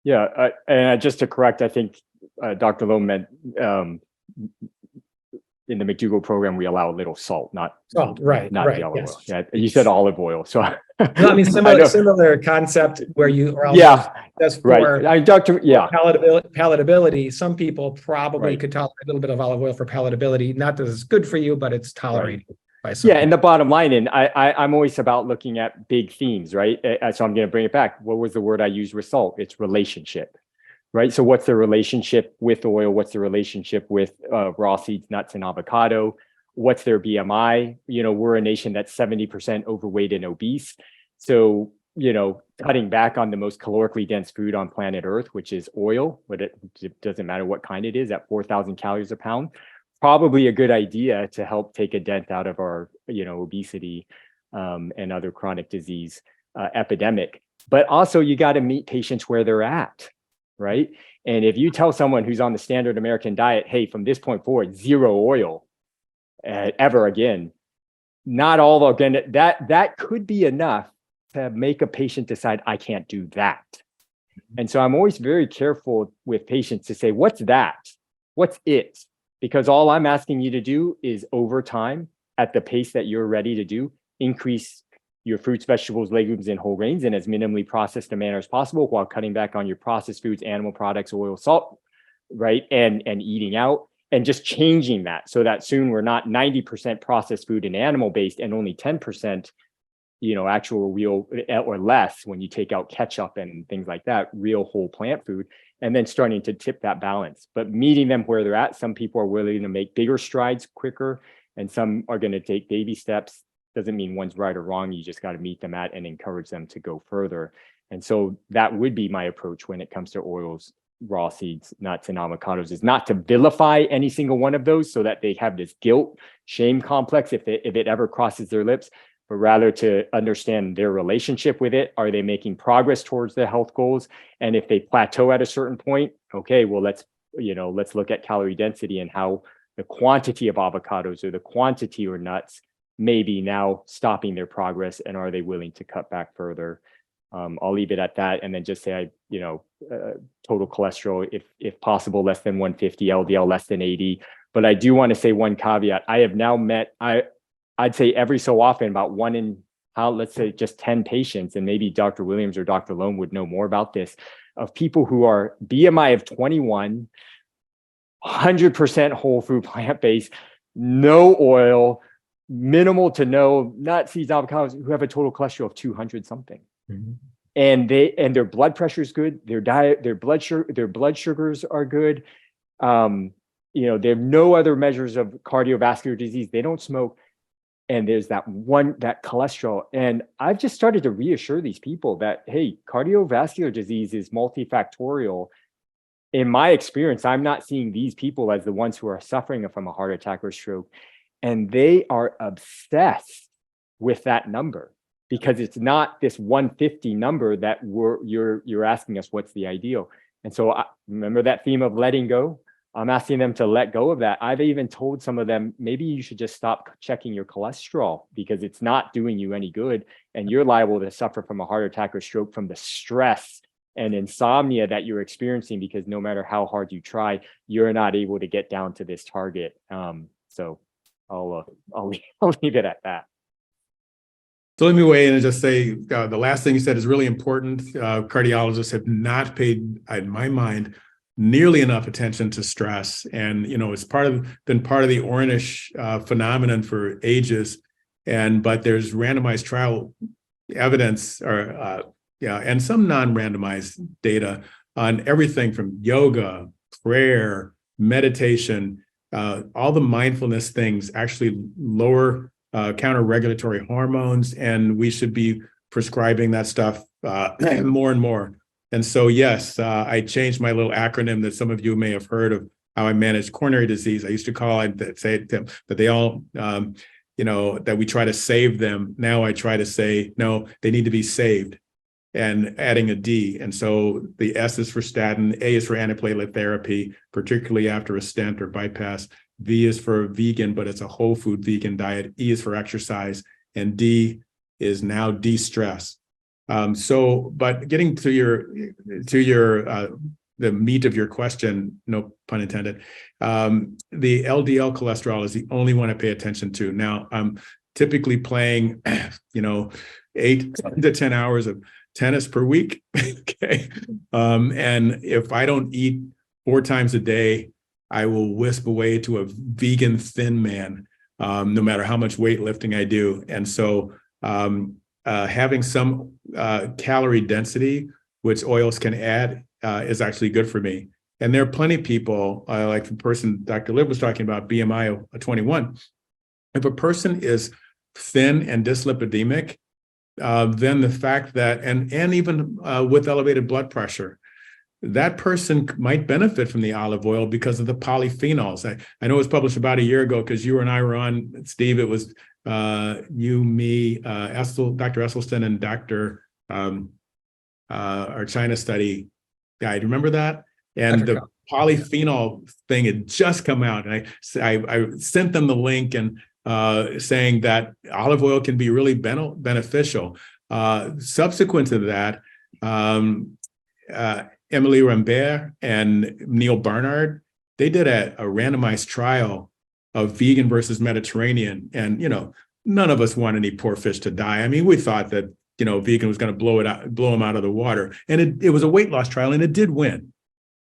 Yeah, and just to correct, I think Dr. Lome meant in the McDougall program, we allow a little salt, not right, the olive yes. oil. Yeah, you said olive oil, so No, I mean similar concept where you are yeah, just for right. palatability. Some people probably could tolerate a little bit of olive oil for palatability. Not that it's good for you, but it's tolerated by some. Yeah, and the bottom line, and I'm always about looking at big themes, right? So I'm going to bring it back. What was the word I used with salt? It's relationship. Right. So what's the relationship with oil? What's the relationship with raw seeds, nuts, and avocado? What's their BMI? We're a nation that's 70% overweight and obese. So, cutting back on the most calorically dense food on planet Earth, which is oil, but it doesn't matter what kind it is, at 4,000 calories a pound, probably a good idea to help take a dent out of our, obesity and other chronic disease epidemic. But also you got to meet patients where they're at. Right. And if you tell someone who's on the standard American diet, hey, from this point forward, 0 oil ever again, not all organic, that could be enough to make a patient decide I can't do that. And so I'm always very careful with patients to say, what's that? What's it? Because all I'm asking you to do is over time, at the pace that you're ready to do, increase your fruits, vegetables, legumes, and whole grains in as minimally processed a manner as possible, while cutting back on your processed foods, animal products, oil, salt, right? And eating out, and just changing that so that soon we're not 90% processed food and animal based and only 10%, actual real, or less when you take out ketchup and things like that, real whole plant food, and then starting to tip that balance. But meeting them where they're at. Some people are willing to make bigger strides quicker, and some are going to take baby steps. Doesn't mean one's right or wrong. You just got to meet them at and encourage them to go further. And so that would be my approach when it comes to oils, raw seeds, nuts, and avocados, is not to vilify any single one of those so that they have this guilt, shame complex if it ever crosses their lips, but rather to understand their relationship with it. Are they making progress towards their health goals? And if they plateau at a certain point, okay, well, let's look at calorie density and how the quantity of avocados or the quantity or nuts maybe now stopping their progress, and are they willing to cut back further? I'll leave it at that, and then just say, total cholesterol, if possible, less than 150, LDL less than 80. But I do want to say one caveat. I have now met, I'd say every so often, about one in, let's say just 10 patients, and maybe Dr. Williams or Dr. Lome would know more about this, of people who are BMI of 21, 100% whole food plant-based, no oil, minimal to no nuts, seeds, avocados, who have a total cholesterol of 200 something. Mm-hmm. And their blood pressure is good. Their diet, their blood sugars are good. They have no other measures of cardiovascular disease. They don't smoke. And there's that cholesterol. And I've just started to reassure these people that, hey, cardiovascular disease is multifactorial. In my experience, I'm not seeing these people as the ones who are suffering from a heart attack or stroke. And they are obsessed with that number, because it's not this 150 number that you're asking us what's the ideal. And so remember that theme of letting go? I'm asking them to let go of that. I've even told some of them, maybe you should just stop checking your cholesterol, because it's not doing you any good. And you're liable to suffer from a heart attack or stroke from the stress and insomnia that you're experiencing, because no matter how hard you try, you're not able to get down to this target. So I'll leave it at that. So let me weigh in and just say the last thing you said is really important. Cardiologists have not paid, in my mind, nearly enough attention to stress, and it's been part of the Ornish phenomenon for ages. But there's randomized trial evidence, and some non-randomized data on everything from yoga, prayer, meditation. All the mindfulness things actually lower counter-regulatory hormones, and we should be prescribing that stuff more and more. And so, yes, I changed my little acronym that some of you may have heard of how I manage coronary disease. I used to call it, say that they all, that we try to save them. Now I try to say, no, they need to be saved, and adding a D. And so the S is for statin, A is for antiplatelet therapy, particularly after a stent or bypass. V is for vegan, but it's a whole food vegan diet. E is for exercise, and D is now de-stress. But getting to the meat of your question, no pun intended, the LDL cholesterol is the only one I pay attention to. Now, I'm typically playing, 8 to 10 hours of tennis per week. Okay. And if I don't eat 4 times a day, I will wisp away to a vegan thin man, no matter how much weightlifting I do. And so having some calorie density, which oils can add, is actually good for me. And there are plenty of people, like the person Dr. Liv was talking about, BMI of 21. If a person is thin and dyslipidemic, then the fact that, and even with elevated blood pressure, that person might benefit from the olive oil because of the polyphenols. I know it was published about a year ago because you and I were on, Steve. It was you, me, Dr. Esselstyn, and Dr. Our China study guide. Remember that? And the polyphenol thing had just come out, and I sent them the link and saying that olive oil can be really beneficial. Subsequent to that, Emily Rambert and Neil Barnard, they did a randomized trial of vegan versus Mediterranean. And, none of us want any poor fish to die. I mean, we thought that, vegan was going to blow them out of the water. And it was a weight loss trial, and it did win.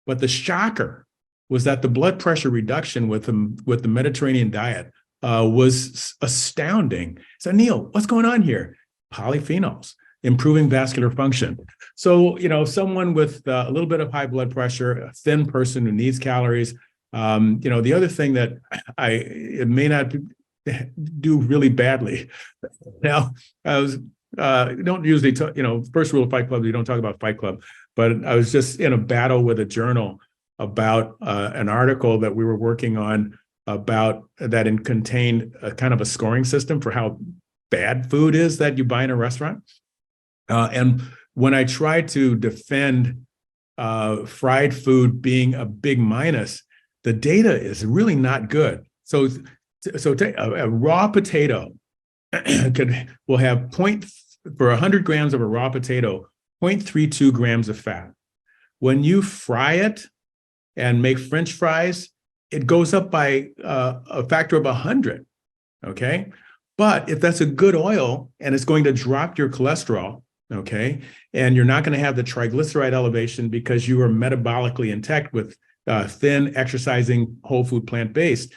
But the shocker was that the blood pressure reduction with the Mediterranean diet was astounding. So, Neil, what's going on here? Polyphenols, improving vascular function. So, someone with a little bit of high blood pressure, a thin person who needs calories. The other thing that it may not do really badly. Now, don't usually talk, first rule of Fight Club, you don't talk about Fight Club, but I was just in a battle with a journal about an article that we were working on about that contained a kind of a scoring system for how bad food is that you buy in a restaurant. And when I tried to defend fried food being a big minus, the data is really not good. So take a raw potato will have for 100 grams of a raw potato, 0.32 grams of fat. When you fry it and make French fries, it goes up by a factor of 100, okay? But if that's a good oil and it's going to drop your cholesterol, okay, and you're not going to have the triglyceride elevation because you are metabolically intact with thin, exercising, whole food, plant-based,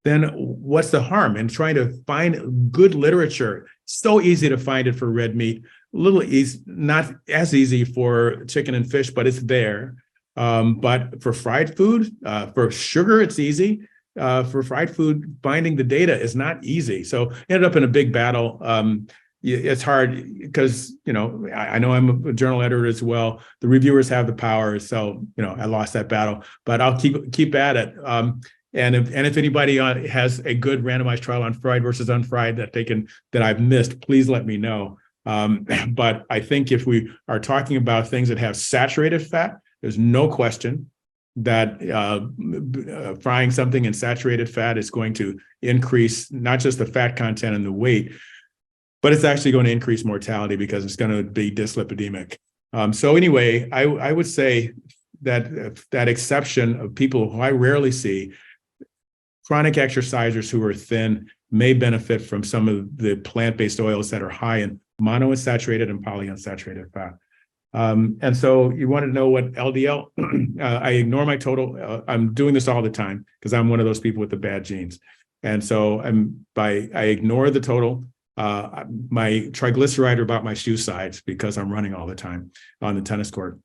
then what's the harm? And trying to find good literature, so easy to find it for red meat, a little easy, not as easy for chicken and fish, but it's there. But for fried food, for sugar, it's easy. For fried food, finding the data is not easy. So ended up in a big battle. It's hard because, I know I'm a journal editor as well. The reviewers have the power. So, I lost that battle, but I'll keep at it. And if anybody has a good randomized trial on fried versus unfried that I've missed, please let me know. But I think if we are talking about things that have saturated fat, there's no question that frying something in saturated fat is going to increase not just the fat content and the weight, but it's actually going to increase mortality because it's going to be dyslipidemic. So anyway, I would say that exception of people who I rarely see, chronic exercisers who are thin, may benefit from some of the plant-based oils that are high in monounsaturated and polyunsaturated fat. And so you want to know what LDL, I ignore my total. I'm doing this all the time because I'm one of those people with the bad genes. And so I ignore the total. My triglyceride are about my shoe size because I'm running all the time on the tennis court.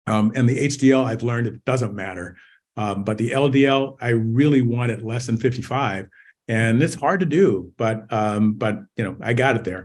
And the HDL, I've learned it doesn't matter. But the LDL, I really want it less than 55. And it's hard to do, but I got it there.